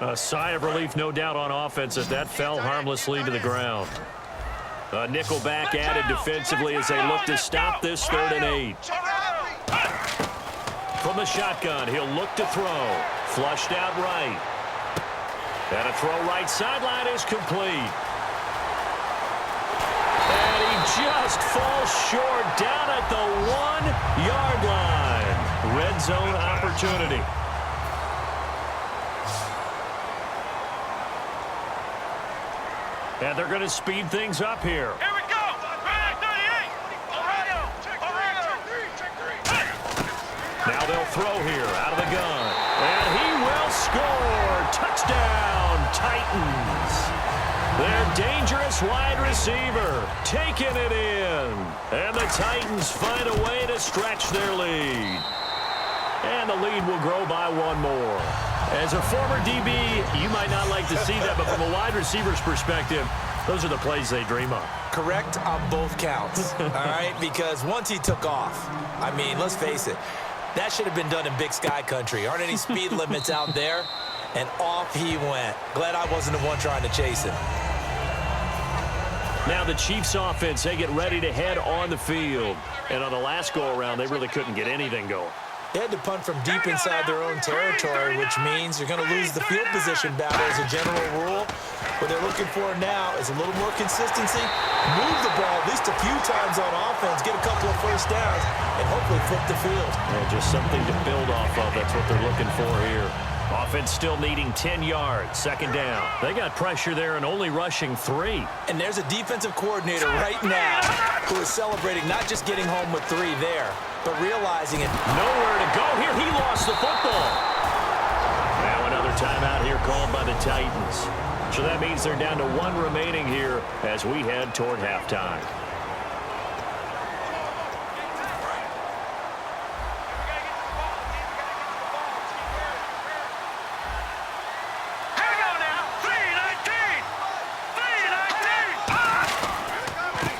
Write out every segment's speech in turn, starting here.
A sigh of relief, no doubt, on offense as that fell harmlessly to the ground. A nickel back added defensively as they look to stop this 3rd and 8. From the shotgun, he'll look to throw. Flushed out right. And a throw right sideline is complete. And he just falls short down at the 1-yard line. Red zone opportunity. And they're going to speed things up here. Here we go. Now they'll throw here out of the gun. And he will score. Touchdown, Titans. Their dangerous wide receiver taking it in. And the Titans find a way to stretch their lead. And the lead will grow by 1 more. As a former DB, you might not like to see that, but from a wide receiver's perspective, those are the plays they dream of. Correct on both counts, all right? Because once he took off, I mean, let's face it, that should have been done in Big Sky country. Aren't any speed limits out there? And off he went. Glad I wasn't the one trying to chase him. Now the Chiefs offense, they get ready to head on the field. And on the last go-around, they really couldn't get anything going. They had to punt from deep inside their own territory, which means you're going to lose the field position battle as a general rule. What they're looking for now is a little more consistency, move the ball at least a few times on offense, get a couple of first downs, and hopefully flip the field. Yeah, just something to build off of. That's what they're looking for here. Offense still needing 10 yards, 2nd down. They got pressure there and only rushing 3. And there's a defensive coordinator right now who is celebrating not just getting home with 3 there, but realizing it. Nowhere to go here. He lost the football. Now another timeout here called by the Titans. So that means they're down to 1 remaining here as we head toward halftime.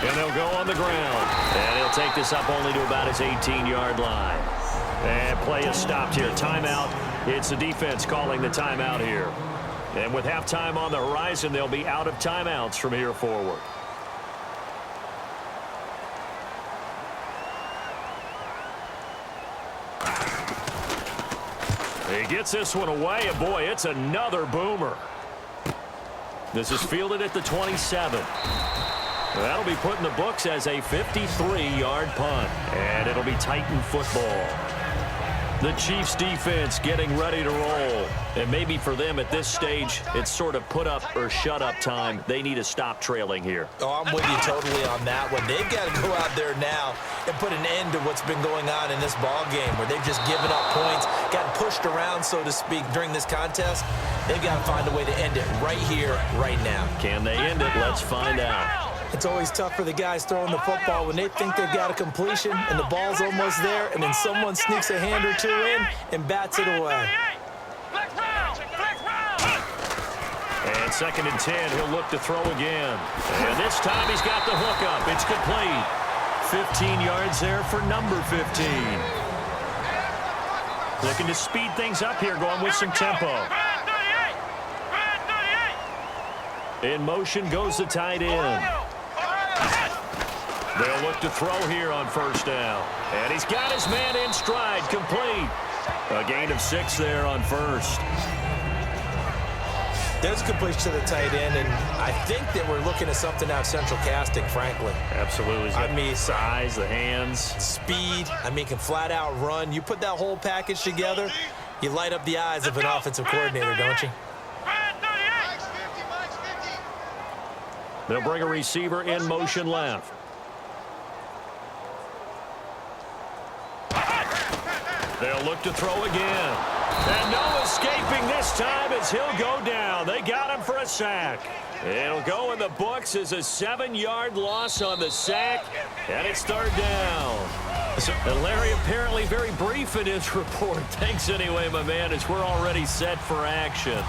And they'll go on the ground. And he'll take this up only to about his 18-yard line. And play is stopped here. Timeout. It's the defense calling the timeout here. And with halftime on the horizon, they'll be out of timeouts from here forward. He gets this one away, and boy, it's another boomer. This is fielded at the 27. That'll be put in the books as a 53-yard punt, and it'll be Titan football. The Chiefs defense getting ready to roll. And maybe for them at this stage, it's sort of put up or shut up time. They need to stop trailing here. Oh, I'm with you totally on that one. They've got to go out there now and put an end to what's been going on in this ball game where they've just given up points, gotten pushed around, so to speak, during this contest. They've got to find a way to end it right here, right now. Can they end it? Let's find out. It's always tough for the guys throwing the football when they think they've got a completion and the ball's almost there, and then someone sneaks a hand or 2 in and bats it away. And 2nd and 10, he'll look to throw again. And this time he's got the hook up. It's complete. 15 yards there for number 15. Looking to speed things up here, going with some tempo. In motion goes the tight end. They'll look to throw here on 1st down. And he's got his man in stride, complete. A gain of 6 there on 1st. There's a completion to the tight end, and I think that we're looking at something out of Central Casting, frankly. Absolutely. I mean, size, the hands. Speed. I mean, can flat out run. You put that whole package together, you light up the eyes of an offensive coordinator, don't you? They'll bring a receiver in motion left. They'll look to throw again. And no escaping this time as he'll go down. They got him for a sack. It'll go in the books as a 7-yard loss on the sack. And it's 3rd down. And Larry apparently very brief in his report. Thanks anyway, my man, as we're already set for action.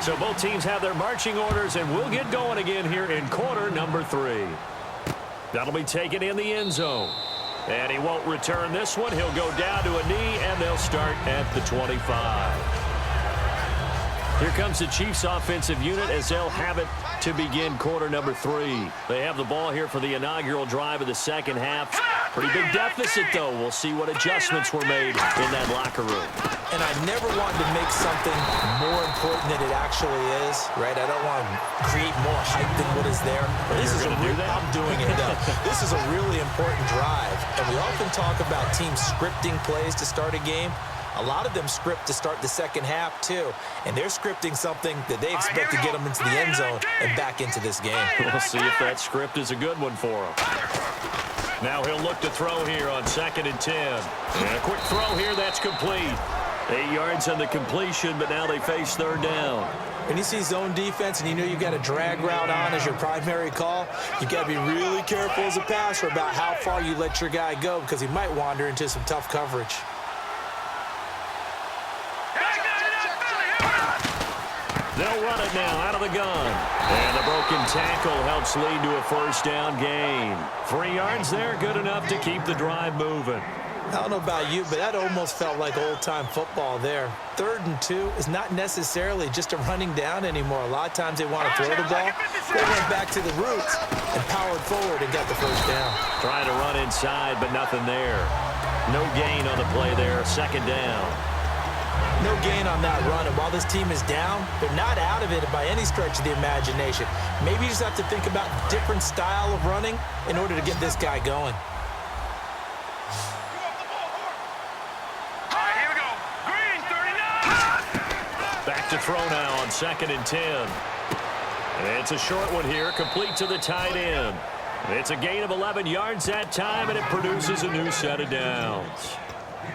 So both teams have their marching orders, and we'll get going again here in quarter number 3. That'll be taken in the end zone. And he won't return this one. He'll go down to a knee, and they'll start at the 25. Here comes the Chiefs offensive unit as they'll have it to begin quarter number 3. They have the ball here for the inaugural drive of the second half. Pretty big deficit, though. We'll see what adjustments were made in that locker room. And I never wanted to make something more important than it actually is, right? I don't want to create more hype than what is there. This is I'm doing it, though. This is a really important drive. And we often talk about teams scripting plays to start a game. A lot of them script to start the second half, too. And they're scripting something that they expect to get them into the end zone and back into this game. We'll see if that script is a good one for them. Now he'll look to throw here on 2nd and 10. And a quick throw here, that's complete. 8 yards on the completion, but now they face 3rd down. When you see zone defense and you know you've got a drag route on as your primary call, you got to be really careful as a passer about how far you let your guy go because he might wander into some tough coverage. They'll run it now out of the gun. And the broken tackle helps lead to a 1st down gain. 3 yards there, good enough to keep the drive moving. I don't know about you, but that almost felt like old-time football there. 3rd and 2 is not necessarily just a running down anymore. A lot of times they want to throw the ball. They went back to the roots and powered forward and got the 1st down. Trying to run inside, but nothing there. No gain on the play there, 2nd down. No gain on that run, and while this team is down, they're not out of it by any stretch of the imagination. Maybe you just have to think about a different style of running in order to get this guy going. Back to throw now on 2nd and 10. And it's a short one here, complete to the tight end. It's a gain of 11 yards that time, and it produces a new set of downs.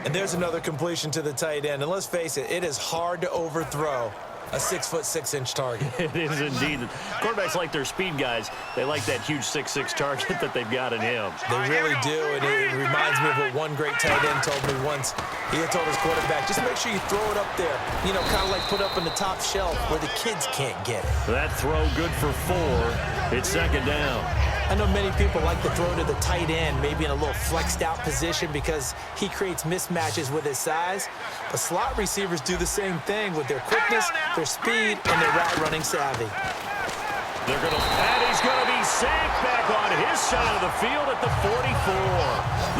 And there's another completion to the tight end. And let's face it, it is hard to overthrow a 6'6" target. It is indeed. Quarterbacks like their speed guys. They like that huge 6'6" target that they've got in him. They really do, and it reminds me of what one great tight end told me once. He had told his quarterback, just make sure you throw it up there. You know, kind of like put up on the top shelf where the kids can't get it. That throw good for 4. It's 2nd down. I know many people like to throw to the tight end, maybe in a little flexed out position because he creates mismatches with his size. But slot receivers do the same thing with their quickness, their speed, and their route running savvy. And he's going to be sacked back on his side of the field at the 44.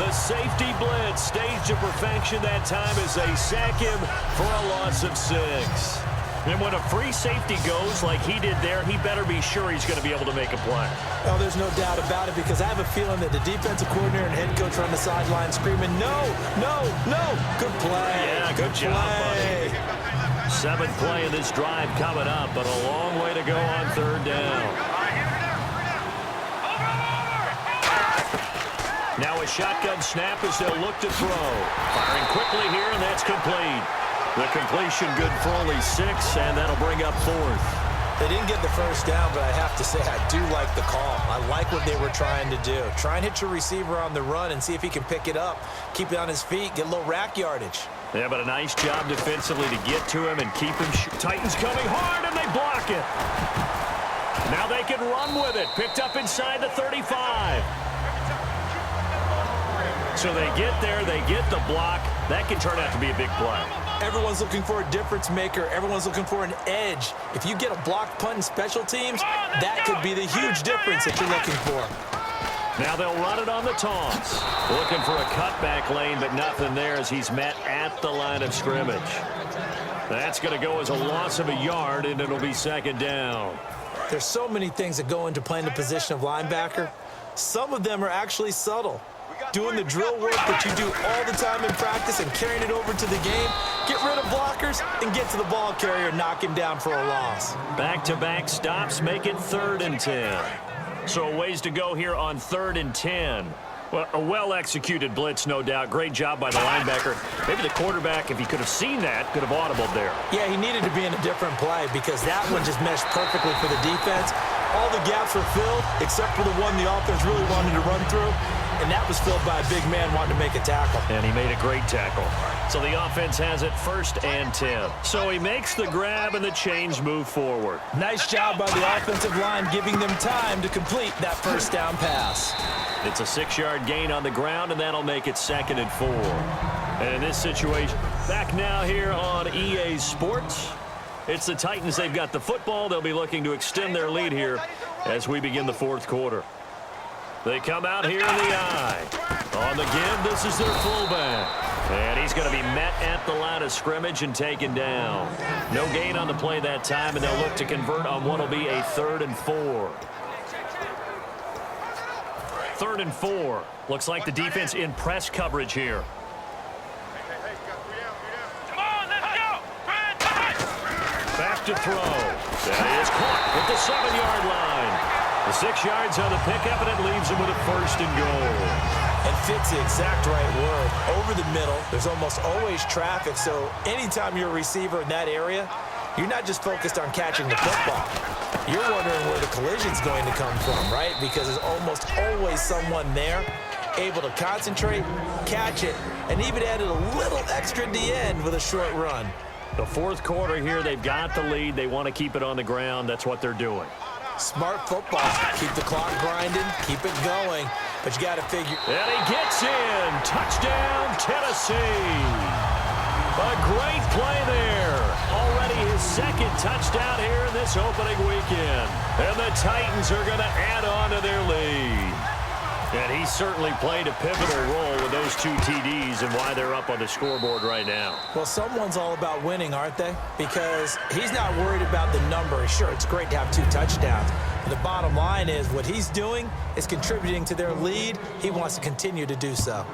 The safety blitz staged to perfection that time as they sack him for a loss of 6. And when a free safety goes like he did there, he better be sure he's going to be able to make a play. Oh, there's no doubt about it because I have a feeling that the defensive coordinator and head coach are on the sideline screaming, no, no, no. Good play. Yeah, good job, buddy. 7th play of this drive coming up, but a long way to go on 3rd down. Now a shotgun snap as they'll look to throw. Firing quickly here, and that's complete. The completion good for only 6, and that'll bring up 4th. They didn't get the 1st down, but I have to say I do like the call. I like what they were trying to do. Try and hit your receiver on the run and see if he can pick it up, keep it on his feet, get a little rack yardage. Yeah, but a nice job defensively to get to him and keep him. Titans coming hard, and they block it. Now they can run with it. Picked up inside the 35. So they get there, they get the block. That can turn out to be a big play. Everyone's looking for a difference maker. Everyone's looking for an edge. If you get a blocked punt in special teams, that could be the huge difference that you're looking for. Now they'll run it on the toss. Looking for a cutback lane, but nothing there as he's met at the line of scrimmage. That's going to go as a loss of a yard, and it'll be 2nd down. There's so many things that go into playing the position of linebacker. Some of them are actually subtle. Doing the drill work that you do all the time in practice and carrying it over to the game. Get rid of blockers and get to the ball carrier and knock him down for a loss. Back-to-back stops make it 3rd and 10. So a ways to go here on 3rd and 10. Well, a well-executed blitz, no doubt. Great job by the linebacker. Maybe the quarterback, if he could have seen that, could have audibled there. Yeah, he needed to be in a different play because that one just meshed perfectly for the defense. All the gaps were filled except for the one the offense really wanted to run through, and that was filled by a big man wanting to make a tackle. And he made a great tackle. So the offense has it 1st and 10. So he makes the grab and the chains move forward. Nice job by the offensive line giving them time to complete that 1st down pass. It's a 6-yard gain on the ground, and that'll make it 2nd and 4. And in this situation, back now here on EA Sports, It's the Titans. They've got the football. They'll be looking to extend their lead here as we begin the fourth quarter. They come out here in the eye. On the give, this is their fullback. And he's going to be met at the line of scrimmage and taken down. No gain on the play that time, and they'll look to convert on what will be a 3rd and 4. 3rd and 4. Looks like the defense in press coverage here. Back to throw. That is caught at the 7-yard line. The 6 yards on the pickup, and it leaves him with a 1st and goal. And fits the exact right word. Over the middle, there's almost always traffic, so anytime you're a receiver in that area, you're not just focused on catching the football. You're wondering where the collision's going to come from, right? Because there's almost always someone there able to concentrate, catch it, and even added a little extra at the end with a short run. The fourth quarter here, they've got the lead. They want to keep it on the ground. That's what they're doing. Smart football. Keep the clock grinding, keep it going, but you got to figure. And he gets in. Touchdown, Tennessee. A great play there. Already his 2nd touchdown here in this opening weekend. And the Titans are going to add on to their lead. And he certainly played a pivotal role with those 2 TDs and why they're up on the scoreboard right now. Well, someone's all about winning, aren't they? Because he's not worried about the number. Sure, it's great to have 2 touchdowns. But the bottom line is what he's doing is contributing to their lead. He wants to continue to do so.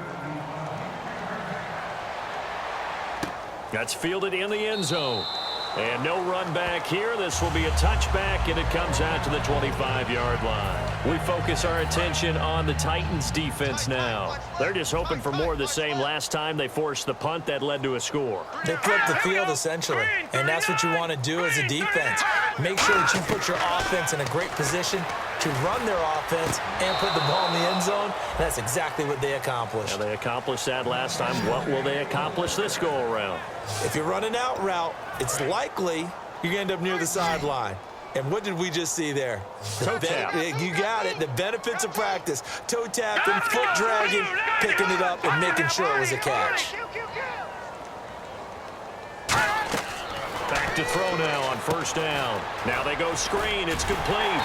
That's fielded in the end zone. And no run back here. This will be a touchback, and it comes out to the 25-yard line. We focus our attention on the Titans defense now. They're just hoping for more of the same. Last time they forced the punt that led to a score. They flipped the field, essentially, and that's what you want to do as a defense. Make sure that you put your offense in a great position to run their offense and put the ball in the end zone. And that's exactly what they accomplished. Now, they accomplished that last time. What will they accomplish this go-around? If you're running out route, it's likely you're going to end up near the sideline. And what did we just see there? Toe tap. You got it. The benefits of practice. Toe tapping, foot dragging, picking it up, and making sure it was a catch. Back to throw now on 1st down. Now they go screen. It's complete.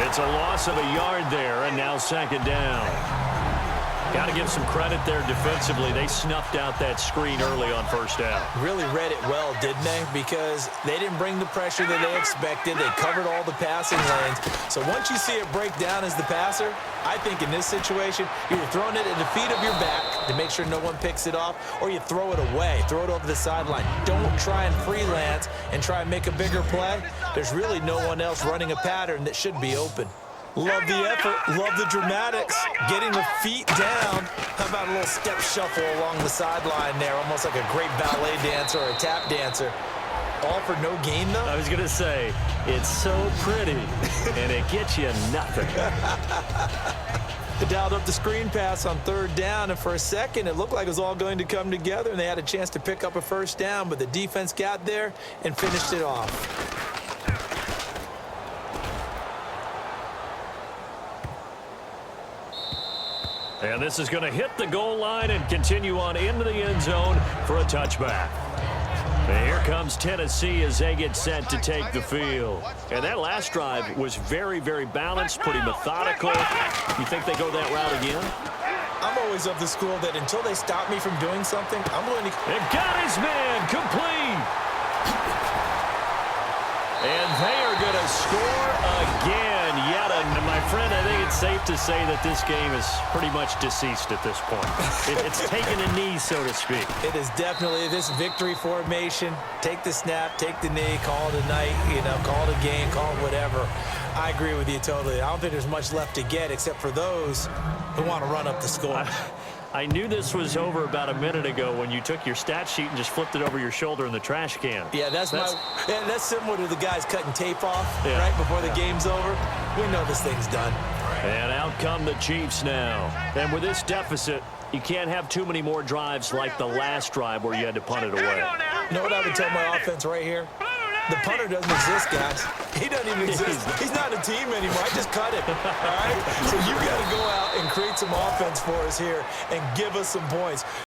It's a loss of a yard there, and now 2nd down. Got to give some credit there defensively. They snuffed out that screen early on 1st down. Really read it well, didn't they? Because they didn't bring the pressure that they expected. They covered all the passing lanes. So once you see it break down as the passer, I think in this situation, you're throwing it at the feet of your back to make sure no one picks it off, or you throw it away, throw it over the sideline. Don't try and freelance and try and make a bigger play. There's really no one else running a pattern that should be open. Love the effort, love the dramatics, getting the feet down. How about a little step shuffle along the sideline there, almost like a great ballet dancer or a tap dancer. All for no gain, though? I was going to say, it's so pretty, and it gets you nothing. They dialed up the screen pass on 3rd down, and for a second, it looked like it was all going to come together, and they had a chance to pick up a 1st down, but the defense got there and finished it off. And this is going to hit the goal line and continue on into the end zone for a touchback. And here comes Tennessee as they get set to take the field. And that last drive was very, very balanced, pretty methodical. You think they go that route again? I'm always of the school that until they stop me from doing something, I'm going to... And got his man complete. And they are going to score again. Yet, my friend, I think it's safe to say that this game is pretty much deceased at this point. It's taken a knee, so to speak. It is definitely this victory formation. Take the snap, take the knee, call it a night, call it a game, call it whatever. I agree with you totally. I don't think there's much left to get except for those who want to run up the score. I knew this was over about a minute ago when you took your stat sheet and just flipped it over your shoulder in the trash can. Yeah, that's similar to the guys cutting tape off right before the game's over. We know this thing's done. And out come the Chiefs now. And with this deficit, you can't have too many more drives like the last drive where you had to punt it away. You know what I would tell my offense right here? The punter doesn't exist, guys. He doesn't even exist. He's not a team anymore. I just cut him, all right? So you got to go out and create some offense for us here and give us some points.